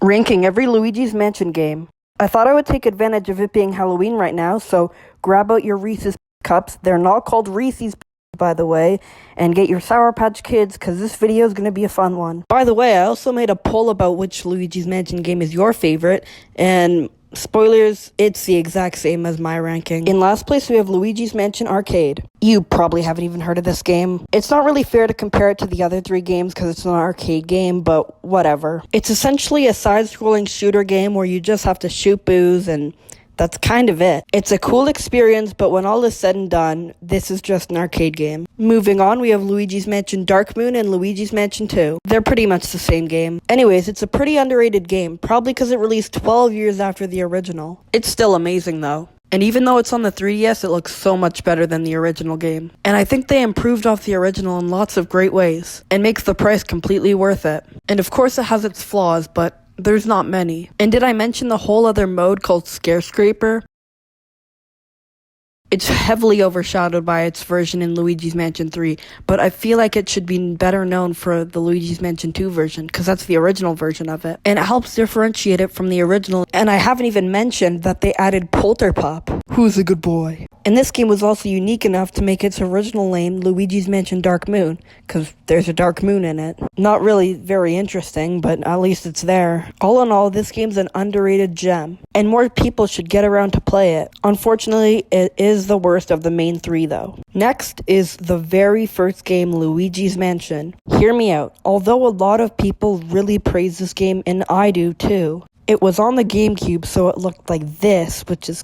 Ranking every Luigi's Mansion game. I thought I would take advantage of it being Halloween right now, so grab out your Reese's cups. They're not called Reese's, by the way, and get your Sour Patch Kids, because this video is going to be a fun one. By the way, I also made a poll about which Luigi's Mansion game is your favorite, and spoilers, it's the exact same as my ranking. In last place, we have Luigi's Mansion Arcade. You probably haven't even heard of this game. It's not really fair to compare it to the other three games because it's an arcade game, but whatever. It's essentially a side-scrolling shooter game where you just have to shoot boos, and that's kind of it. It's a cool experience, but when all is said and done, this is just an arcade game. Moving on, we have Luigi's Mansion Dark Moon and Luigi's Mansion 2. They're pretty much the same game. Anyways, it's a pretty underrated game, probably because it released 12 years after the original. It's still amazing though. And even though it's on the 3DS, it looks so much better than the original game. And I think they improved off the original in lots of great ways, and makes the price completely worth it. And of course it has its flaws, but there's not many. And did I mention the whole other mode called Scarescraper? It's heavily overshadowed by its version in Luigi's Mansion 3, but I feel like it should be better known for the Luigi's Mansion 2 version, because that's the original version of it. And it helps differentiate it from the original, and I haven't even mentioned that they added Polterpup, who's a good boy. And this game was also unique enough to make its original name Luigi's Mansion Dark Moon, because there's a dark moon in it. Not really very interesting, but at least it's there. All in all, this game's an underrated gem, and more people should get around to play it. Unfortunately, it is the worst of the main three though. Next is the very first game, Luigi's Mansion. Hear me out. Although a lot of people really praise this game, and I do too, it was on the GameCube, so it looked like this, which is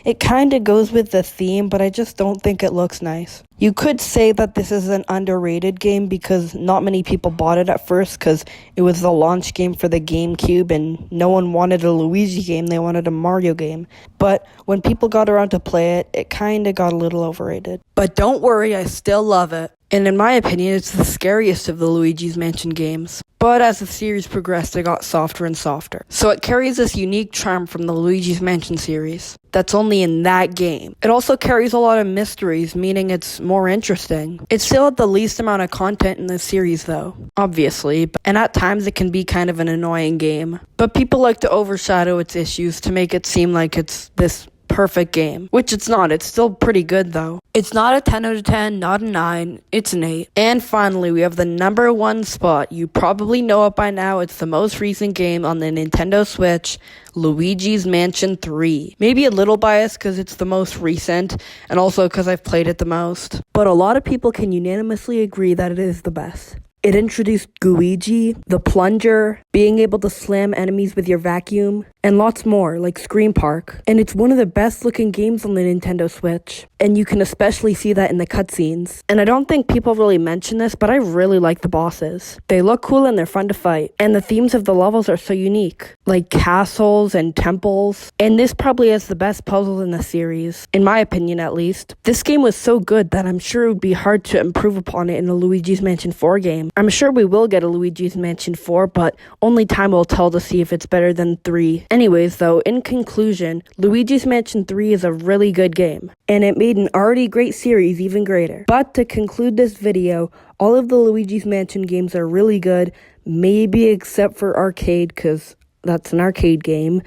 it kind of goes with the theme, but I just don't think it looks nice. You could say that this is an underrated game because not many people bought it at first because it was the launch game for the GameCube and no one wanted a Luigi game, they wanted a Mario game. But when people got around to play it, it kind of got a little overrated. But don't worry, I still love it. And in my opinion, it's the scariest of the Luigi's Mansion games. But as the series progressed, it got softer and softer. So it carries this unique charm from the Luigi's Mansion series that's only in that game. It also carries a lot of mysteries, meaning it's more interesting. It still had the least amount of content in the series though, obviously, and at times it can be kind of an annoying game. But people like to overshadow its issues to make it seem like it's this perfect game, which it's not. It's still pretty good though. It's not a 10 out of 10, not a 9, it's an 8. And finally, we have the number 1 spot. You probably know it by now. It's the most recent game on the Nintendo Switch, Luigi's Mansion 3. Maybe a little biased because it's the most recent, and also because I've played it the most. But a lot of people can unanimously agree that it is the best. It introduced Luigi, the plunger, being able to slam enemies with your vacuum, and lots more, like Scream Park. And it's one of the best looking games on the Nintendo Switch, and you can especially see that in the cutscenes. And I don't think people really mention this, but I really like the bosses. They look cool and they're fun to fight, and the themes of the levels are so unique, like castles and temples. And this probably has the best puzzles in the series, in my opinion at least. This game was so good that I'm sure it would be hard to improve upon it in a Luigi's Mansion 4 game. I'm sure we will get a Luigi's Mansion 4, but only time will tell to see if it's better than 3. Anyways though, in conclusion, Luigi's Mansion 3 is a really good game, and it made an already great series even greater. But to conclude this video, all of the Luigi's Mansion games are really good, maybe except for Arcade, because that's an arcade game,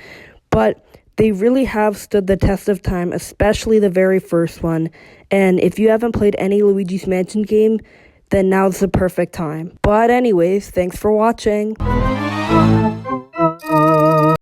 but they really have stood the test of time, especially the very first one. And if you haven't played any Luigi's Mansion game, then now's the perfect time. But anyways, thanks for watching.